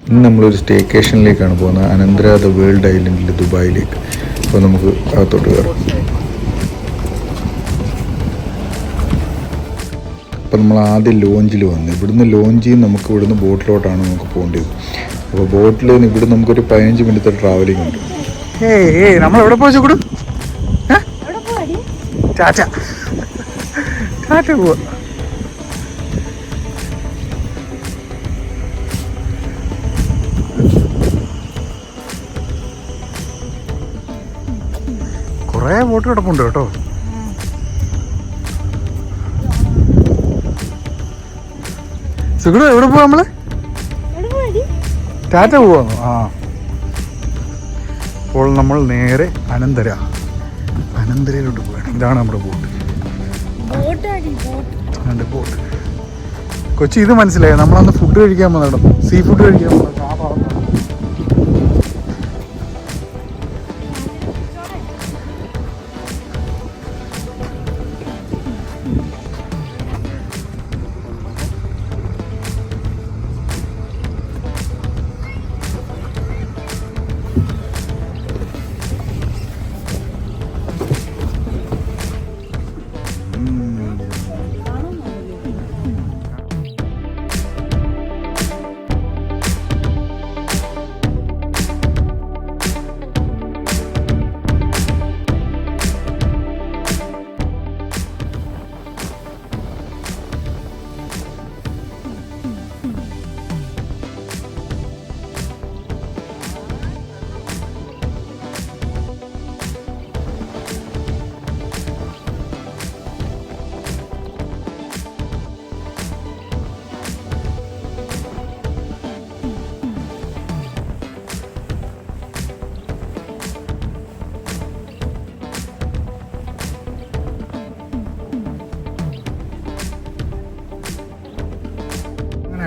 ഇന്ന് നമ്മളൊരു സ്റ്റേക്കേഷനിലേക്കാണ് പോകുന്നത്, അനന്തര ദ വേൾഡ് ഐലൻഡിൽ ദുബായിലേക്ക്. അപ്പോൾ നമുക്ക് അകത്തോട്ട് കയറാം. അപ്പോൾ നമ്മൾ ആദ്യം ലോഞ്ചിൽ വന്നു. ഇവിടുന്ന് ലോഞ്ചിൽ നിന്ന് നമുക്ക് ഇവിടുന്ന് ബോട്ടിലോട്ടാണ് നമുക്ക് പോകേണ്ടത്. അപ്പോൾ ബോട്ടിൽ നിന്ന് ഇവിടെ നമുക്കൊരു 15 മിനിറ്റ് ട്രാവലിംഗ് ഉണ്ട്. നമ്മൾ എവിടെ പോയി ചൂട് ടാറ്റ ടാറ്റ പോവാ. കുറേ ബോട്ട് കിടപ്പുണ്ട് കേട്ടോ. സുഖം എവിടെ പോവാ നമ്മള്? ടാറ്റ പോവാന്നോ? ആ, അപ്പോൾ നമ്മൾ നേരെ അനന്തരയിലോട്ട് പോവാണ്. ഇതാണ് നമ്മുടെ ബോട്ട്. ബോട്ട് കൊച്ചി. ഇത് മനസ്സിലായോ? നമ്മളന്ന് ഫുഡ് കഴിക്കാൻ വന്നിടം, സീ ഫുഡ് കഴിക്കാൻ വന്നത് ആ ഭാഗത്താണ്.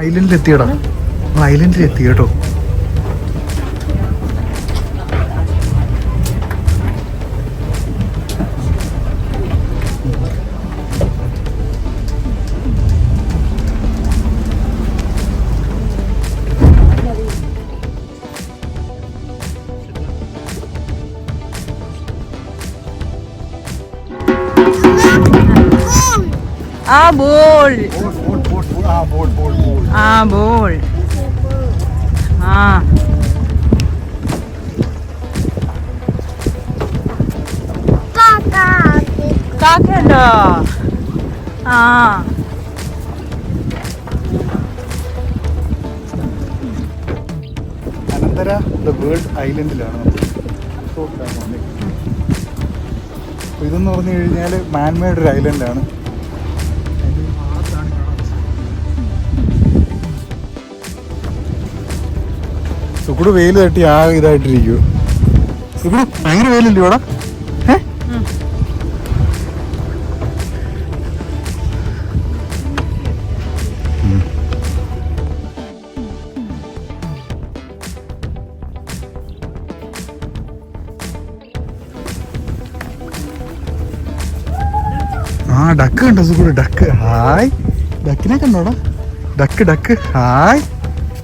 ഐലൻഡിലെത്തിയടാ. നമ്മൾ ഐലൻഡിലെത്തി കേട്ടോ. ബോൾ കാക്കണ്ടോ? അനന്തര ദ വേൾഡ് ഐലൻഡിലാണ്. ഇതെന്ന് പറഞ്ഞു കഴിഞ്ഞാൽ മാൻമെയ്ഡ് ഒരു ഐലൻഡാണ്. സുഖുട് വെയിൽ തട്ടി ആകെ ഇതായിട്ടിരിക്കുവോ? സുഖുട് ഭയങ്കര വെയിലല്ലേ ഇവിടെ? ഡക്ക് കണ്ടോ സുഖുട്? Duck hi. ഡക്കിനെ കണ്ടോടാ? Duck hi.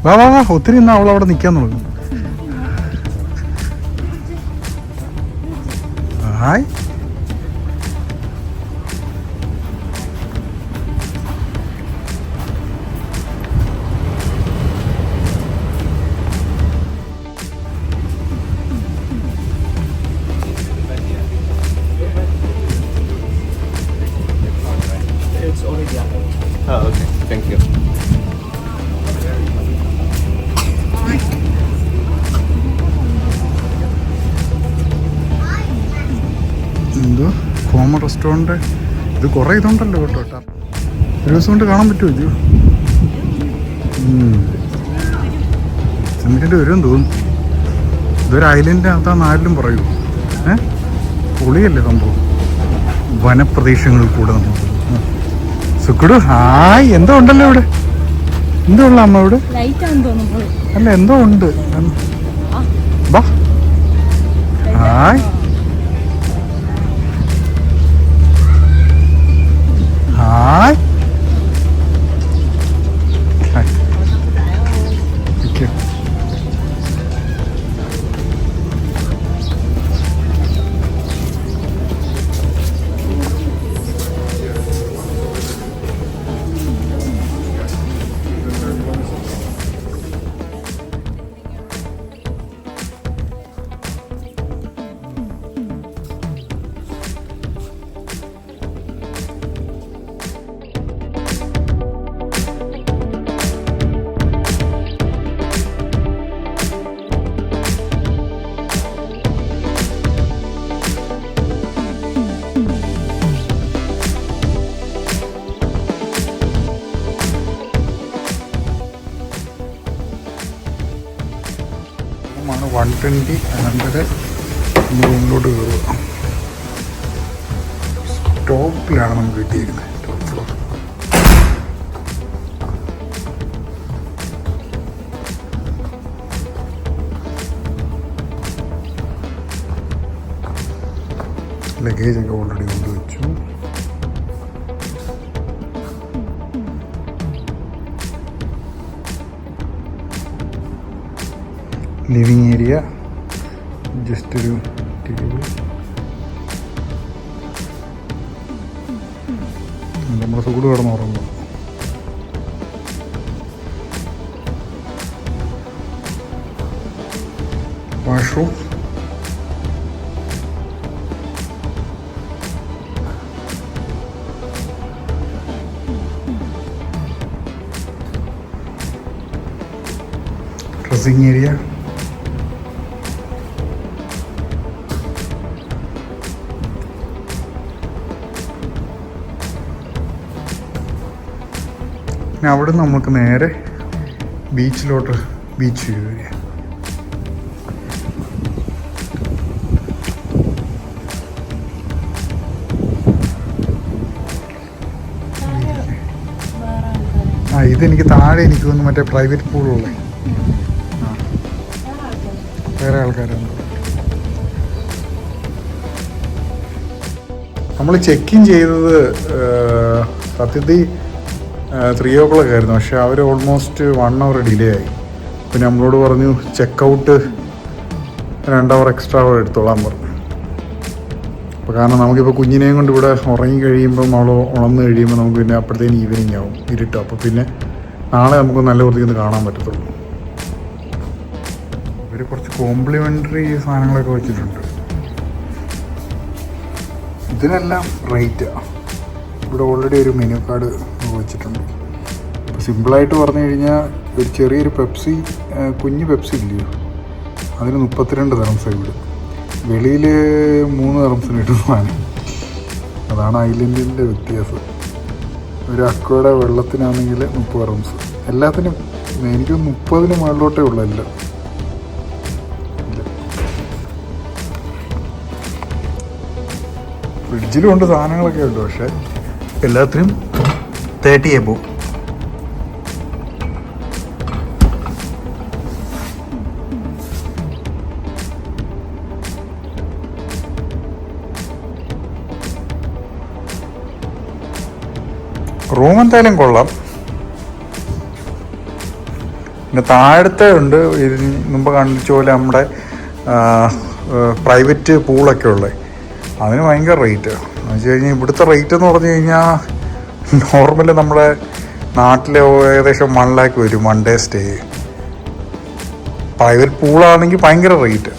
വാ വാ വാ. ഒത്തിരി ഇന്ന് അവളവിടെ നിൽക്കാൻ തുടങ്ങും. ഹായ്. എന്തോ കോമൺ റെസ്റ്റോറൻറ്റ്. ഇത് കുറേ ഇതുണ്ടല്ലോ കേട്ടോ. ഒരു ദിവസം കൊണ്ട് കാണാൻ പറ്റുമോ ഇത്? ചെന്നിട്ട് വരുമെന്ന് തോന്നുന്നു. ഇതൊരു ഐലൻഡിനകത്താന്ന് ആരിലും പറയൂ. പൊളിയല്ലേ സംഭവം? വനപ്രദേശങ്ങളിൽ കൂടെ നമ്മൾ സുഖുടു ഹായ്. എന്തോ ഉണ്ടല്ലോ ഇവിടെ. എന്തോ ഉള്ള അമ്മ ഇവിടെ? അല്ല എന്തോ ഉണ്ട്. ബാ ഹായ്. ഹായ്. റൂമാണ് 120. അതിൻ്റെ റൂമിലോട്ട് കയറുക. ടോപ്പിലാണ് നമുക്ക് കിട്ടിയിരിക്കുന്നത്. Top floor. ലഗേജൊക്കെ ഓൾറെഡി കൊണ്ടുവച്ചു. ലിവിങ് ഏരിയ, ജസ്റ്റ് ഒരു ടേബിൾ. നമ്മുടെ സുഖം കിടന്ന് ഉറങ്ങും. വാഷ്റൂം, ഡ്രസ്സിങ് ഏരിയ, പിന്നെ അവിടെ നിന്ന് നമുക്ക് നേരെ ബീച്ചിലോട്ട്, ബീച്ച് വ്യൂ ഏരിയ. ഇതെനിക്ക് താഴെ എനിക്ക് തോന്നുന്നു മറ്റേ പ്രൈവറ്റ് പൂളുള്ളേ. വേറെ ആൾക്കാരുണ്ട്. നമ്മൾ ചെക്ക് ഇൻ ചെയ്തത് സത്യത്തിൽ 3 o'clock ആയിരുന്നു. പക്ഷെ അവർ ഓൾമോസ്റ്റ് 1 hour ഡിലേ ആയി. പിന്നെ നമ്മളോട് പറഞ്ഞു ചെക്കൗട്ട് 2 hour എക്സ്ട്രാ എടുത്തോളാൻ പറഞ്ഞു. അപ്പോൾ കാരണം നമുക്കിപ്പോൾ കുഞ്ഞിനെയും കൊണ്ട് ഇവിടെ ഉറങ്ങി കഴിയുമ്പം അവൾ ഉണർന്ന് കഴിയുമ്പോൾ നമുക്ക് പിന്നെ അപ്പോഴത്തേന് ഈവനിങ് ആവും, ഇരുട്ടും. അപ്പോൾ പിന്നെ നാളെ നമുക്ക് നല്ല വൃത്തിയൊന്ന് കാണാൻ പറ്റത്തുള്ളൂ. ഇവർ കുറച്ച് കോംപ്ലിമെൻ്ററി സാധനങ്ങളൊക്കെ വെച്ചിട്ടുണ്ട്. ഇതിനെല്ലാം റേറ്റാണ്. ഇവിടെ ഓൾറെഡി ഒരു മെനു കാർഡ് വെച്ചിട്ടുണ്ട്. അപ്പോൾ സിമ്പിളായിട്ട് പറഞ്ഞു കഴിഞ്ഞാൽ ഒരു ചെറിയൊരു പെപ്സി, കുഞ്ഞ് പെപ്സി ഇല്ലയോ, അതിന് 32 dirhams ഇവിടെ. വെളിയിൽ 3 dirhams കിട്ടുന്ന സാധനം. അതാണ് ഐലൻഡിൻ്റെ വ്യത്യാസം. ഒരു അക്വയുടെ വെള്ളത്തിനാണെങ്കിൽ 30 dirhams. എല്ലാത്തിനും എനിക്ക് 30 മുകളിലോട്ടേ ഉള്ളൂ എല്ലാം. ഫ്രിഡ്ജിലും ഉണ്ട് സാധനങ്ങളൊക്കെ ഉണ്ട്, പക്ഷേ എല്ലാത്തിനും 30 above. റൂം എന്തായാലും കൊള്ളാം. പിന്നെ താഴത്തെ ഉണ്ട് മുമ്പ് കാണിച്ച പോലെ നമ്മുടെ പ്രൈവറ്റ് പൂളൊക്കെ ഉള്ളത്. അതിന് ഭയങ്കര റേറ്റ് എന്ന് വെച്ച് കഴിഞ്ഞാൽ ഇവിടുത്തെ റേറ്റ് എന്ന് പറഞ്ഞു കഴിഞ്ഞാൽ നോർമല് നമ്മുടെ നാട്ടിലെ ഏകദേശം 1 lakh വരും 1 day സ്റ്റേ. പ്രൈവറ്റ് പൂളാണെങ്കിൽ ഭയങ്കര റേറ്റ്.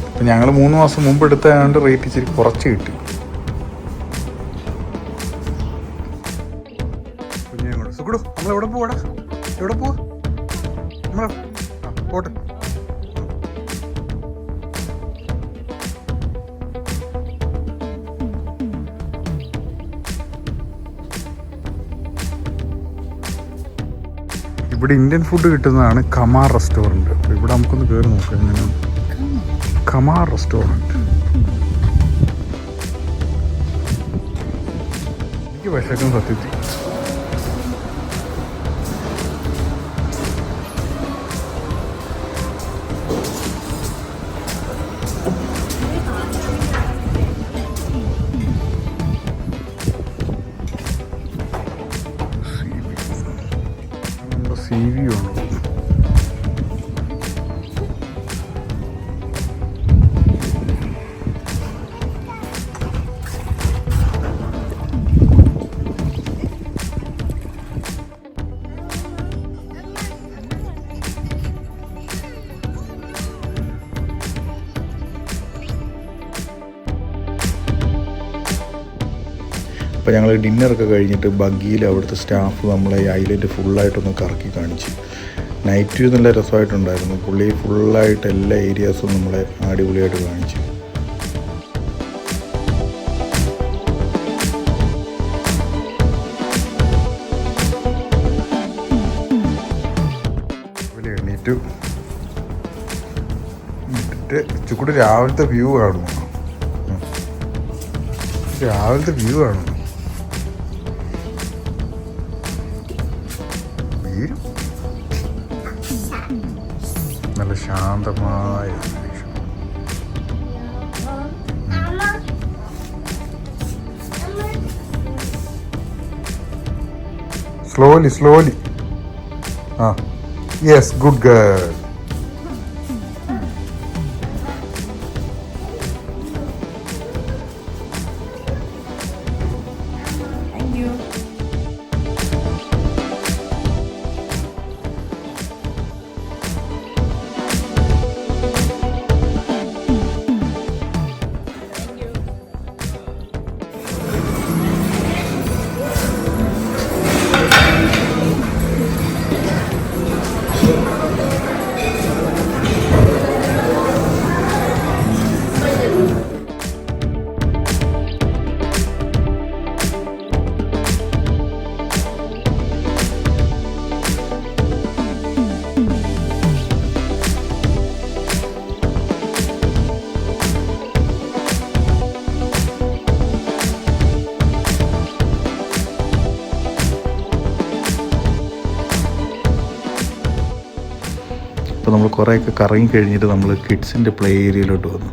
അപ്പം ഞങ്ങൾ 3 മാസം മുമ്പ് എടുത്തതുകൊണ്ട് റേറ്റ് ഇച്ചിരി കുറച്ച് കിട്ടി. സുഖടു നമ്മൾ എവിടെ പോവാടാ? എവിടെ പോവാ നമ്മൾ? പോട്ടെ. ഇവിടെ ഇന്ത്യൻ ഫുഡ് കിട്ടുന്നതാണ് കമാർ റെസ്റ്റോറൻറ്റ്. അപ്പോൾ ഇവിടെ നമുക്കൊന്ന് കയറി നോക്കാം എങ്ങനെയാണ്. കമാർ റെസ്റ്റോറൻറ്റ്. എനിക്ക് വിശക്കും സത്യത്തിൽ. സീ വ്യൂ ആണ്. അപ്പോൾ ഞങ്ങൾ ഡിന്നറൊക്കെ കഴിഞ്ഞിട്ട് ബഗ്ഗിയിൽ അവിടുത്തെ സ്റ്റാഫ് നമ്മളെ ഈ ഐലൻഡ് ഫുള്ളായിട്ടൊന്ന് കറക്കി കാണിച്ചു. നൈറ്റ് വ്യൂ നല്ല രസമായിട്ടുണ്ടായിരുന്നു. പുള്ളി ഫുള്ളായിട്ട് എല്ലാ ഏരിയാസും നമ്മളെ അടിപൊളിയായിട്ട് കാണിച്ചു. എണീറ്റു. മറ്റേ ചുക്കുടി രാവിലത്തെ വ്യൂ കാണുന്നു. രാവിലത്തെ വ്യൂ കാണുന്നു. വീരും നല്ല ശാന്തമായ അന്തരീക്ഷം. സ്ലോലി. ആ യെസ്, ഗുഡ് ഗേൾ. അപ്പോൾ നമ്മൾ കുറേയൊക്കെ കറങ്ങി കഴിഞ്ഞിട്ട് നമ്മൾ കിഡ്സിൻ്റെ പ്ലേ ഏരിയയിലോട്ട് വന്നു.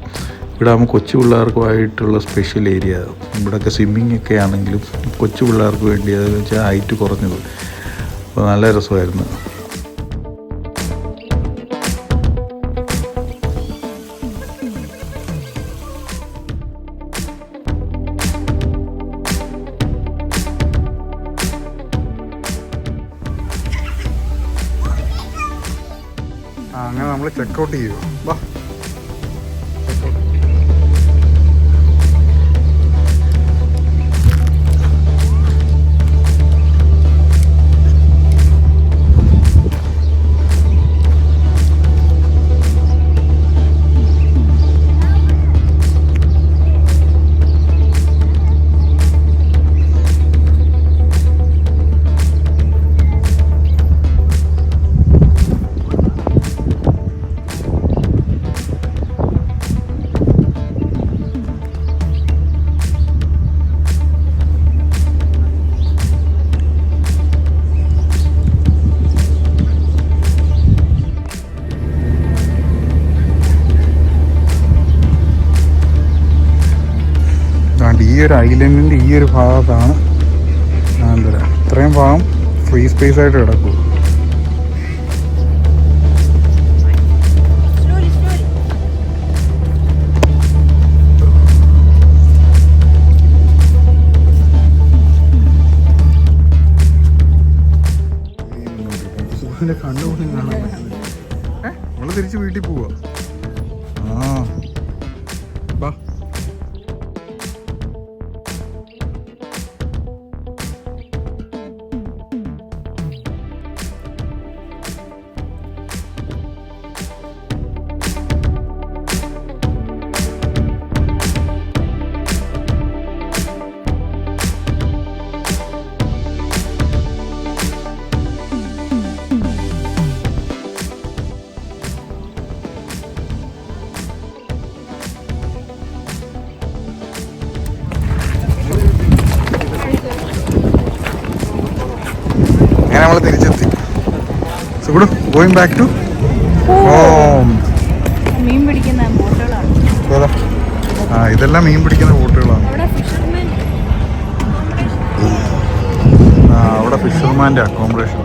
ഇവിടെ ആകുമ്പോൾ കൊച്ചു പിള്ളേർക്കുമായിട്ടുള്ള സ്പെഷ്യൽ ഏരിയ. ഇവിടെയൊക്കെ സ്വിമ്മിങ് ഒക്കെ ആണെങ്കിലും കൊച്ചു പിള്ളേർക്ക് വേണ്ടി, അതെന്ന് വെച്ചാൽ ഹൈറ്റ് കുറഞ്ഞത്. അപ്പോൾ നല്ല രസമായിരുന്നു. അങ്ങനെ നമ്മൾ ചെക്കൗട്ട് ചെയ്യുക. വാ, ഈ ഒരു ഐലൻഡിൻ്റെ ഈ ഒരു ഭാഗത്താണ് എന്താ പറയുക, ഇത്രയും ഭാഗം ഫ്രീ സ്പേസ് ആയിട്ട് കിടക്കും. കണ്ണുകൂടി കാണാൻ നമ്മള് തിരിച്ച് വീട്ടിൽ പോവാ. ബാ, അങ്ങനെ നമ്മൾ തിരിച്ചെത്തി. So good, going back to home. മീൻ പിടിക്കുന്ന ബോട്ടുകളാണ്. ഇതെല്ലാം മീൻ പിടിക്കുന്ന ബോട്ടുകളാണ്. അവിടെ ഫിഷർമാൻ്റെ അക്കോമഡേഷൻ.